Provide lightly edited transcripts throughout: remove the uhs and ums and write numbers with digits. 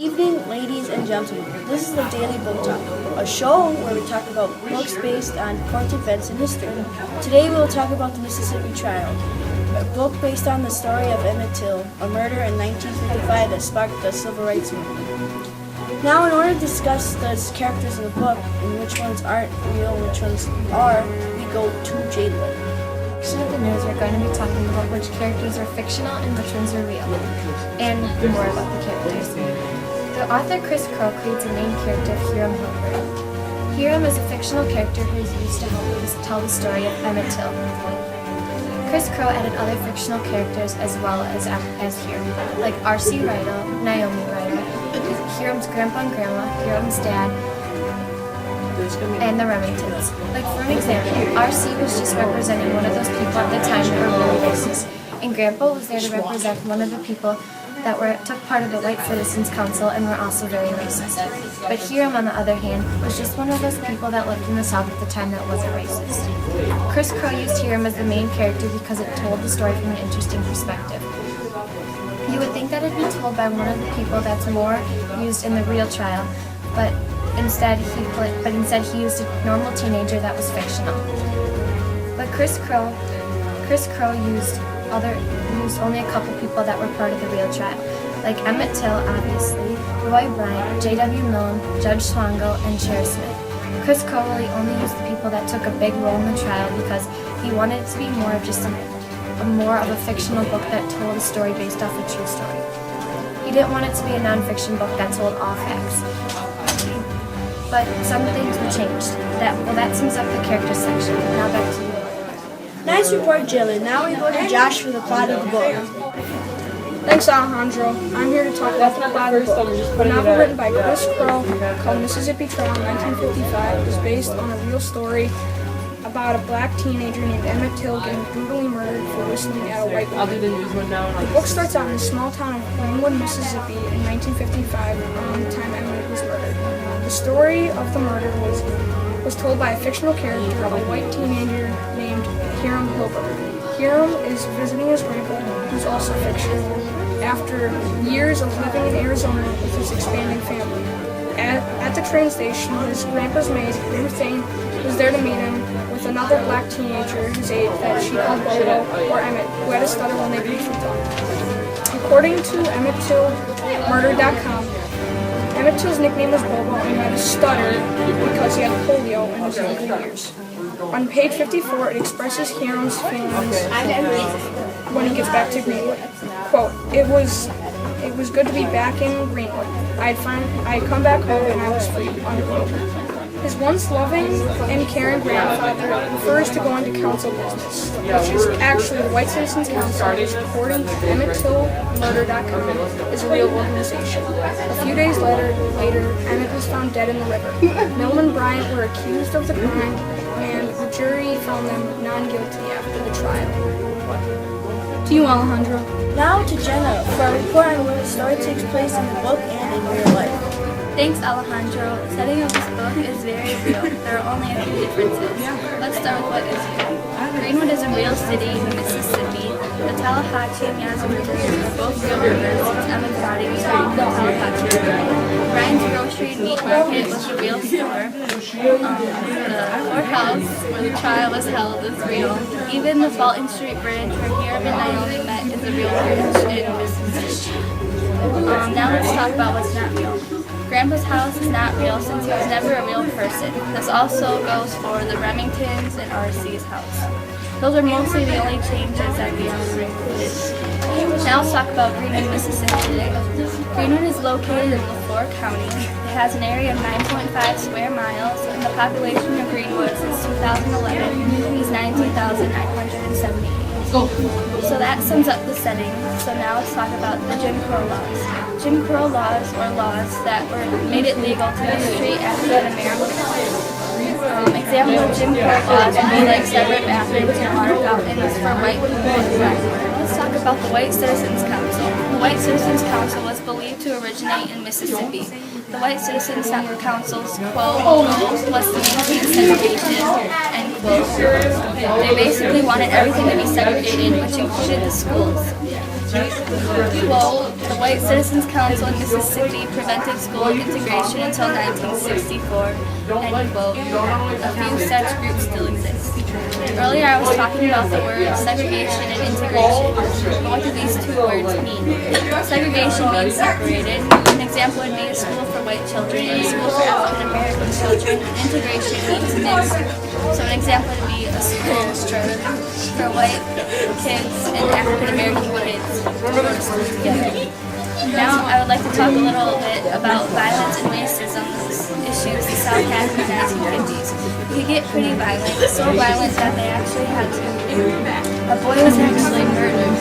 Evening, ladies and gentlemen. This is the Daily Book Talk, a show where we talk about books based on current events in history. Today we will talk about the Mississippi Trial, a book based on the story of Emmett Till, a murder in 1955 that sparked the Civil Rights Movement. Now, in order to discuss the characters in the book and which ones aren't real and which ones are, we go to Jalen. Section of the news, we're going to be talking about which characters are fictional and which ones are real, and more about the characters. The author Chris Crow creates a main character, Hiram Hilbert. Hiram is a fictional character who is used to help us tell the story of Emmett Till. Chris Crow added other fictional characters as well as Hiram, like R.C. Rydell, Naomi Rydell, Hiram's grandpa and grandma, Hiram's dad, and the Remingtons. Like, for an example, R.C. was just representing one of those people at the time that were really racist, and Grandpa was there to represent one of the people that took part of the White Citizens Council and were also very racist. But Hiram, on the other hand, was just one of those people that lived in the South at the time that wasn't racist. Chris Crow used Hiram as the main character because it told the story from an interesting perspective. You would think that it'd be told by one of the people that's more used in the real trial, but instead he used a normal teenager that was fictional. But Chris Crow used only a couple people that were part of the real trial, like Emmett Till, obviously, Roy Bryant, J.W. Milne, Judge Swango, and Chair Smith. Chris Crow really only used the people that took a big role in the trial because he wanted it to be more of a fictional book that told a story based off a true story. He didn't want it to be a non-fiction book that told all facts. But some things were changed. That sums up the character section. Now back to you. Nice report, Jalen. Now we go to Josh for the plot of the book. Thanks, Alejandro. I'm here to talk about the plot of the book. A novel written by Chris Crow called Mississippi Trial in 1955 is based on a real story about a black teenager named Emmett Till getting brutally murdered for whistling at a white woman. The book starts out in the small town of Greenwood, Mississippi in 1955, around the time Emmett was murdered. The story of the murder was told by a fictional character, a white teenager named Hiram Hilbert. Hiram is visiting his grandpa, who's also fictional, after years of living in Arizona with his expanding family. At the train station, his grandpa's maid, Ruthane, was there to meet him with another black teenager his age that she called Bobo, or Emmett, who had a stutter when they briefly talked. According to EmmettTillMurder.com, Emmett Till's nickname was Bobo and he had a stutter because he had polio in his younger years. On page 54, it expresses Hiram's feelings when he gets back to Greenwood. Quote, It was good to be back in Greenwood. I had come back home and I was free, unquote. His once loving and caring grandfather prefers to go into council business, which is actually the White Citizens Council, which, according to EmmettTillMurder.com, is a real organization. A few days later, Emmett was found dead in the river. Milne and Bryant were accused of the crime, and the jury found them non-guilty after the trial. To you, Alejandro. Now to Jenna for a report on where the story takes place in the book and in real life. Thanks, Alejandro. The setting of this book is very real. There are only a few differences. Let's start with what is real. Greenwood is a real city in Mississippi. The Tallahatchie and Yazoo rivers are both real rivers since Emmett's body was found in the Tallahatchie River. Ryan's Grocery and Meat Market was a real store. The courthouse where the trial was held is real. Even the Fulton Street Bridge where Hiram and Naomi met is a real bridge in Mississippi. Now let's talk about what's not real. Grandpa's house is not real since he was never a real person. This also goes for the Remingtons and R.C.'s house. Those are mostly the only changes that the author included. Now let's talk about Greenwood, Mississippi today. Greenwood is located in LaFleur County. It has an area of 9.5 square miles, and the population of Greenwood since 2011 is 19,978. So that sums up the setting. So now let's talk about the Jim Crow laws. Jim Crow laws were laws that made it legal to mistreat African Americans. Example of Jim Crow laws would be like separate bathrooms and water fountains for white people and black people. Let's talk about the White Citizens Council. The White Citizens Council was believed to originate in Mississippi. The White Citizens Council's quote goal was to maintain segregation, end quote. They basically wanted everything to be segregated, which included the schools. Quote, The White Citizens Council in Mississippi prevented school integration until 1964. End quote. A few such groups still exist. Earlier I was talking about the words segregation and integration. But what do these two words mean? Segregation means separated. An example would be a school for white children and a school for African American children. Integration means mixed. So an example would be a school for white kids and African American kids to go to school together. Now I would like to talk a little bit about violence and racism issues the South had in the 1950s. It could get pretty violent, so violent that they actually had to. A boy was actually murdered.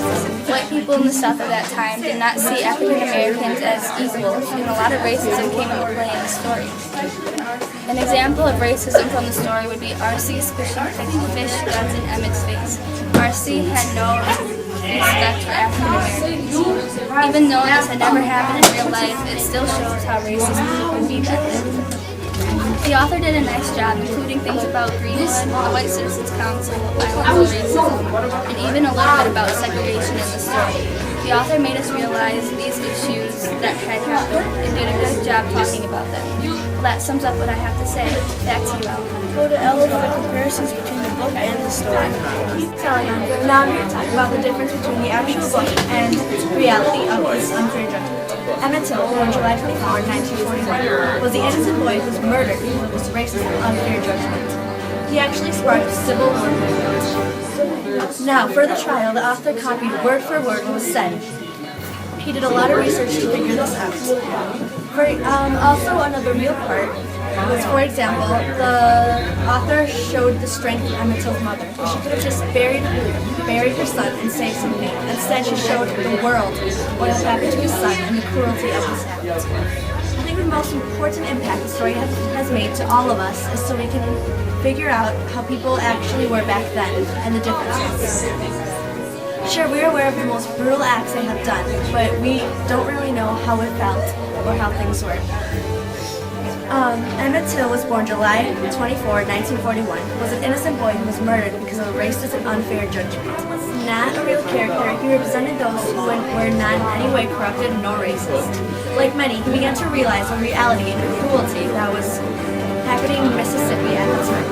White people in the South at that time did not see African Americans as equals, and a lot of racism came into play in the story. An example of racism from the story would be R.C. squishing fish guns in Emmett's face. R.C. had no respect for African Americans. Even though this had never happened in real life, it still shows how racist people could be back then. The author did a nice job including things about Greenwood, the White Citizens Council, violence and racism, and even a little bit about segregation in the story. The author made us realize these issues that had happened and did a good job talking about them. Well, that sums up what I have to say. Back to you, Ellen. Go to Ella for the comparisons between the book and the story. Now I'm here to talk about the difference between the actual book and reality of this unfair judgment. Emmett Till, born July 24, 1941, was the innocent boy who was murdered because of this racist and unfair judgment. He actually sparked a civil war. Now, for the trial, the author copied word for word what was said. He did a lot of research to figure this out. Also, another real part was, for example, the author showed the strength of Emmett Till's mother. She could have just buried her son and saved some pain. Instead, she showed the world what has happened to his son and the cruelty of his act. I think the most important impact the story has made to all of us is so we can figure out how people actually were back then and the differences. Sure, we're aware of the most brutal acts they have done, but we don't really know how it felt or how things were. Emmett Till was born July 24, 1941, was an innocent boy who was murdered because of a racist and unfair judgment. He was not a real character. He represented those who were not in any way corrupted nor racist. Like many, he began to realize the reality and the cruelty that was happening in Mississippi at the time,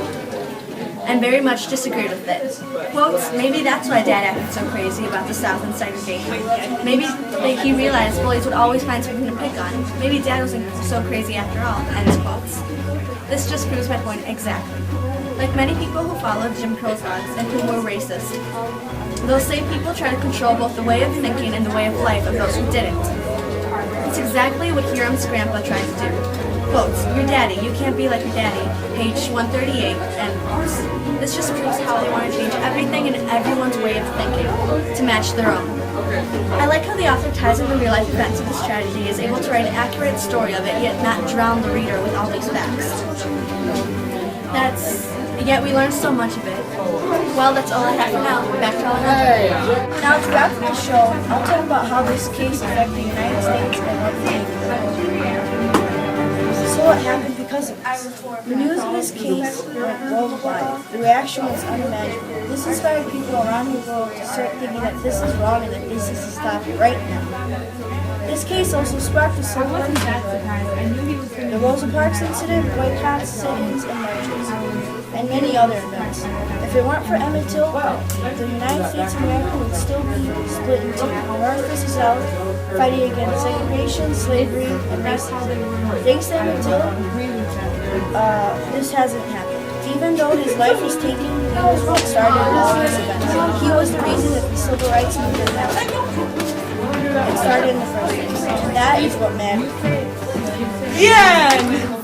and very much disagreed with it. Quotes, maybe that's why Dad acted so crazy about the South and segregation. Maybe he realized bullies would always find something to pick on. Maybe Dad wasn't so crazy after all, end quotes. This just proves my point exactly. Like many people who followed Jim Crow's laws and who were racist, those same people try to control both the way of thinking and the way of life of those who didn't. It's exactly what Hiram's grandpa tried to do. Quotes, your daddy, you can't be like your daddy, page 138, end quotes. This just proves how they want to change everything and everyone's way of thinking to match their own. I like how the author ties in the real life events of this tragedy, is able to write an accurate story of it, yet not drown the reader with all these facts. Yet we learn so much of it. Well, that's all I have for now. Back to Alejandro. Now to wrap up the show, I'll talk about how this case affected the United States and what they So what happened because of this? The news of this case went worldwide. The reaction was unimaginable. This inspired people around the world to start thinking that this is wrong and that this is to stop right now. This case also sparked a civil unrest. The Rosa Parks incident, boycotts, sit-ins, and marches, and many other events. If it weren't for Emmett Till, the United States of America would still be split in two. North versus South, fighting against segregation, slavery, and racism. Thanks to Emmett Till, this hasn't happened. Even though his life was taken, he was what started all these events. He was the reason that the civil rights movement happened. It started in the first place. And that is what matters. The end!